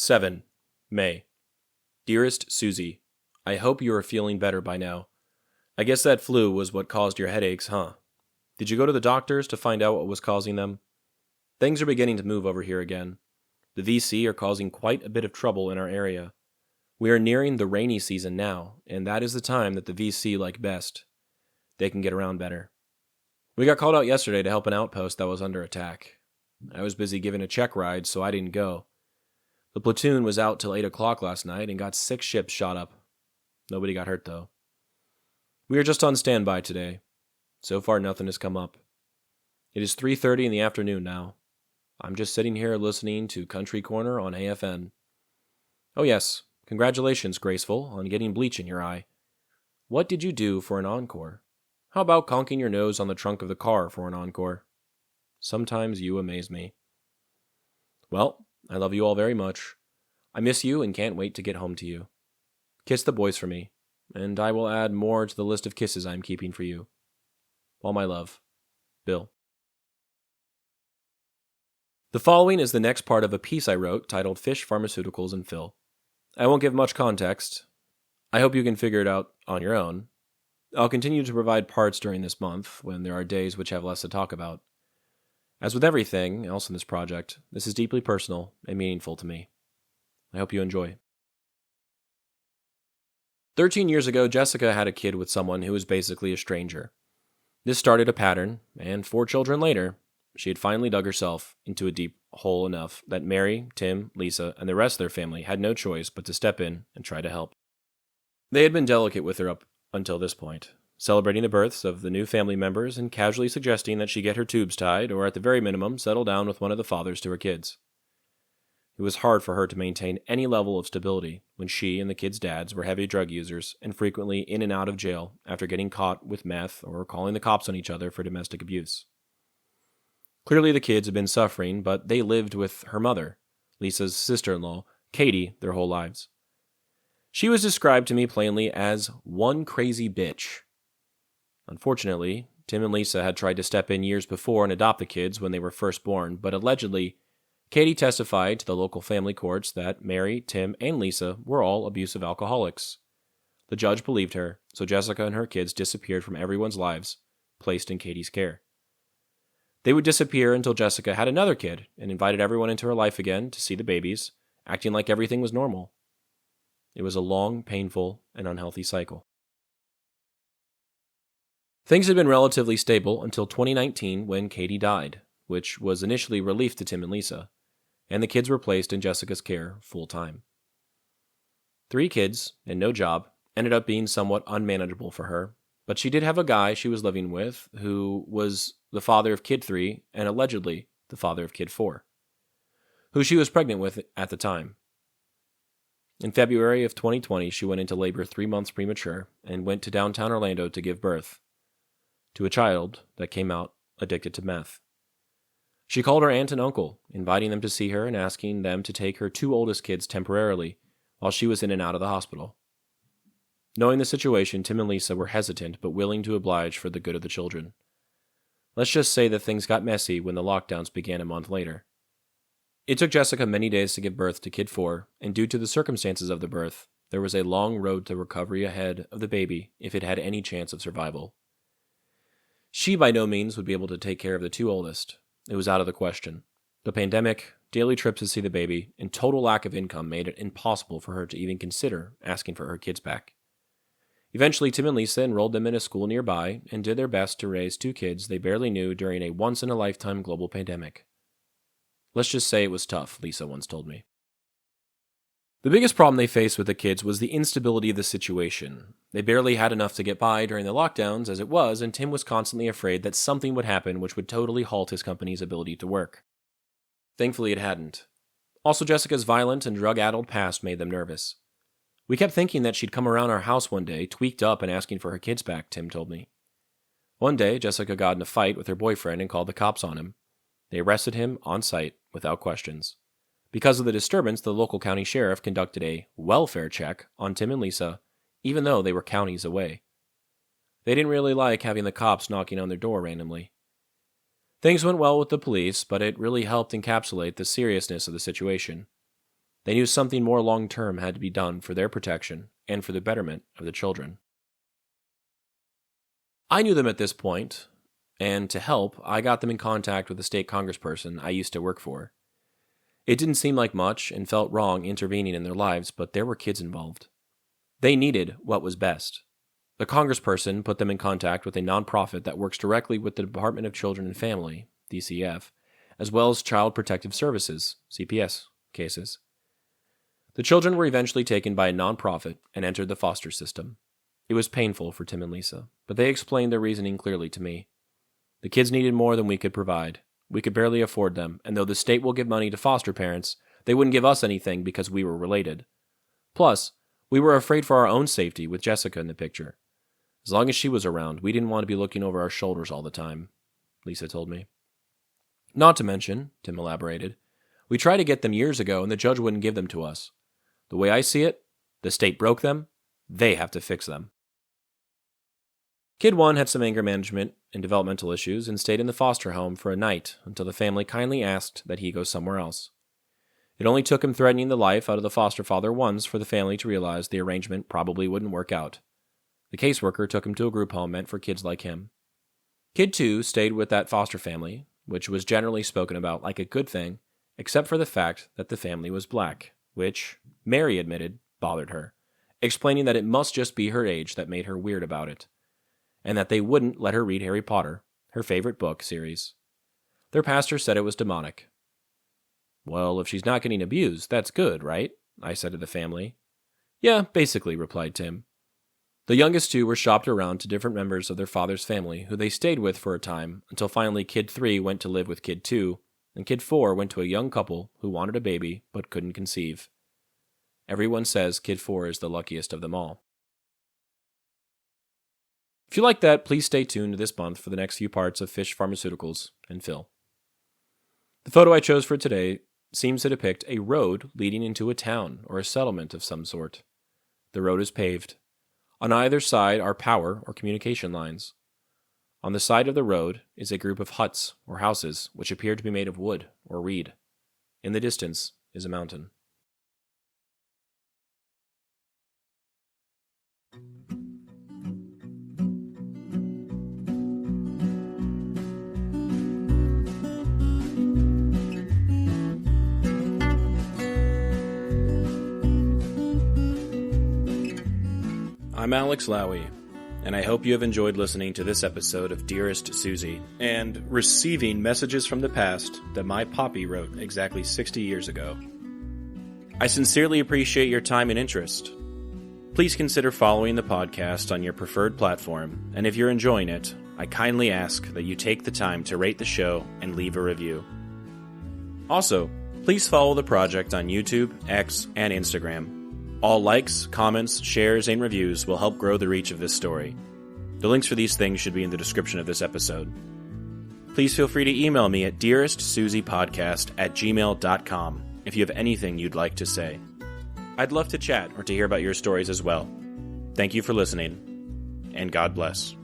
7. May. Dearest Suzie, I hope you are feeling better by now. I guess that flu was what caused your headaches, huh? Did you go to the doctors to find out what was causing them? Things are beginning to move over here again. The VC are causing quite a bit of trouble in our area. We are nearing the rainy season now, and that is the time that the VC like best. They can get around better. We got called out yesterday to help an outpost that was under attack. I was busy giving a check ride, so I didn't go. The platoon was out till 8 o'clock last night and got 6 ships shot up. Nobody got hurt, though. We are just on standby today. So far, nothing has come up. It is 3:30 in the afternoon now. I'm just sitting here listening to Country Corner on AFN. Oh yes, congratulations, Graceful, on getting bleach in your eye. What did you do for an encore? How about conking your nose on the trunk of the car for an encore? Sometimes you amaze me. Well, I love you all very much. I miss you and can't wait to get home to you. Kiss the boys for me, and I will add more to the list of kisses I'm keeping for you. All my love. Bill. The following is the next part of a piece I wrote titled Fish, Pharmaceuticals, and Phil. I won't give much context. I hope you can figure it out on your own. I'll continue to provide parts during this month when there are days which have less to talk about. As with everything else in this project, this is deeply personal and meaningful to me. I hope you enjoy. 13 years ago, Jessica had a kid with someone who was basically a stranger. This started a pattern, and 4 children later, she had finally dug herself into a deep hole enough that Mary, Tim, Lisa, and the rest of their family had no choice but to step in and try to help. They had been delicate with her up until this point, celebrating the births of the new family members and casually suggesting that she get her tubes tied or at the very minimum settle down with one of the fathers to her kids. It was hard for her to maintain any level of stability when she and the kids' dads were heavy drug users and frequently in and out of jail after getting caught with meth or calling the cops on each other for domestic abuse. Clearly the kids had been suffering, but they lived with her mother, Lisa's sister-in-law, Katie, their whole lives. She was described to me plainly as one crazy bitch. Unfortunately, Tim and Lisa had tried to step in years before and adopt the kids when they were first born, but allegedly, Katie testified to the local family courts that Mary, Tim, and Lisa were all abusive alcoholics. The judge believed her, so Jessica and her kids disappeared from everyone's lives, placed in Katie's care. They would disappear until Jessica had another kid and invited everyone into her life again to see the babies, acting like everything was normal. It was a long, painful, and unhealthy cycle. Things had been relatively stable until 2019 when Katie died, which was initially relief to Tim and Lisa, and the kids were placed in Jessica's care full-time. 3 kids and no job ended up being somewhat unmanageable for her, but she did have a guy she was living with who was the father of kid 3 and allegedly the father of kid 4, who she was pregnant with at the time. In February of 2020, she went into labor 3 months premature and went to downtown Orlando to give birth to a child that came out addicted to meth. She called her aunt and uncle, inviting them to see her and asking them to take her 2 oldest kids temporarily while she was in and out of the hospital. Knowing the situation, Tim and Lisa were hesitant but willing to oblige for the good of the children. Let's just say that things got messy when the lockdowns began a month later. It took Jessica many days to give birth to kid 4, and due to the circumstances of the birth, there was a long road to recovery ahead of the baby if it had any chance of survival. She by no means would be able to take care of the 2 oldest. It was out of the question. The pandemic, daily trips to see the baby, and total lack of income made it impossible for her to even consider asking for her kids back. Eventually, Tim and Lisa enrolled them in a school nearby and did their best to raise 2 kids they barely knew during a once-in-a-lifetime global pandemic. Let's just say it was tough, Lisa once told me. The biggest problem they faced with the kids was the instability of the situation. They barely had enough to get by during the lockdowns as it was, and Tim was constantly afraid that something would happen which would totally halt his company's ability to work. Thankfully, it hadn't. Also, Jessica's violent and drug-addled past made them nervous. We kept thinking that she'd come around our house one day, tweaked up and asking for her kids back, Tim told me. One day, Jessica got in a fight with her boyfriend and called the cops on him. They arrested him on site without questions. Because of the disturbance, the local county sheriff conducted a welfare check on Tim and Lisa, even though they were counties away. They didn't really like having the cops knocking on their door randomly. Things went well with the police, but it really helped encapsulate the seriousness of the situation. They knew something more long-term had to be done for their protection and for the betterment of the children. I knew them at this point, and to help, I got them in contact with a state congressperson I used to work for. It didn't seem like much and felt wrong intervening in their lives, but there were kids involved. They needed what was best. The congressperson put them in contact with a nonprofit that works directly with the Department of Children and Family, DCF, as well as Child Protective Services, CPS, cases. The children were eventually taken by a nonprofit and entered the foster system. It was painful for Tim and Lisa, but they explained their reasoning clearly to me. The kids needed more than we could provide. We could barely afford them, and though the state will give money to foster parents, they wouldn't give us anything because we were related. Plus, we were afraid for our own safety with Jessica in the picture. As long as she was around, we didn't want to be looking over our shoulders all the time, Lisa told me. Not to mention, Tim elaborated, we tried to get them years ago and the judge wouldn't give them to us. The way I see it, the state broke them, they have to fix them. Kid 1 had some anger management and developmental issues and stayed in the foster home for a night until the family kindly asked that he go somewhere else. It only took him threatening the life out of the foster father once for the family to realize the arrangement probably wouldn't work out. The caseworker took him to a group home meant for kids like him. Kid 2 stayed with that foster family, which was generally spoken about like a good thing, except for the fact that the family was black, which, Mary admitted, bothered her, explaining that it must just be her age that made her weird about it, and that they wouldn't let her read Harry Potter, her favorite book series. Their pastor said it was demonic. Well, if she's not getting abused, that's good, right? I said to the family. Yeah, basically, replied Tim. The youngest 2 were shopped around to different members of their father's family, who they stayed with for a time, until finally Kid 3 went to live with Kid 2, and Kid 4 went to a young couple who wanted a baby but couldn't conceive. Everyone says Kid 4 is the luckiest of them all. If you like that, please stay tuned this month for the next few parts of Fish, Pharmaceuticals, and Phil. The photo I chose for today seems to depict a road leading into a town or a settlement of some sort. The road is paved. On either side are power or communication lines. On the side of the road is a group of huts or houses which appear to be made of wood or reed. In the distance is a mountain. I'm Alex Lowy, and I hope you have enjoyed listening to this episode of Dearest Suzie, and receiving messages from the past that my Popi wrote exactly 60 years ago. I sincerely appreciate your time and interest. Please consider following the podcast on your preferred platform, and if you're enjoying it, I kindly ask that you take the time to rate the show and leave a review. Also, please follow the project on YouTube, X, and Instagram. All likes, comments, shares, and reviews will help grow the reach of this story. The links for these things should be in the description of this episode. Please feel free to email me at dearestsuziepodcast@gmail.com if you have anything you'd like to say. I'd love to chat or to hear about your stories as well. Thank you for listening, and God bless.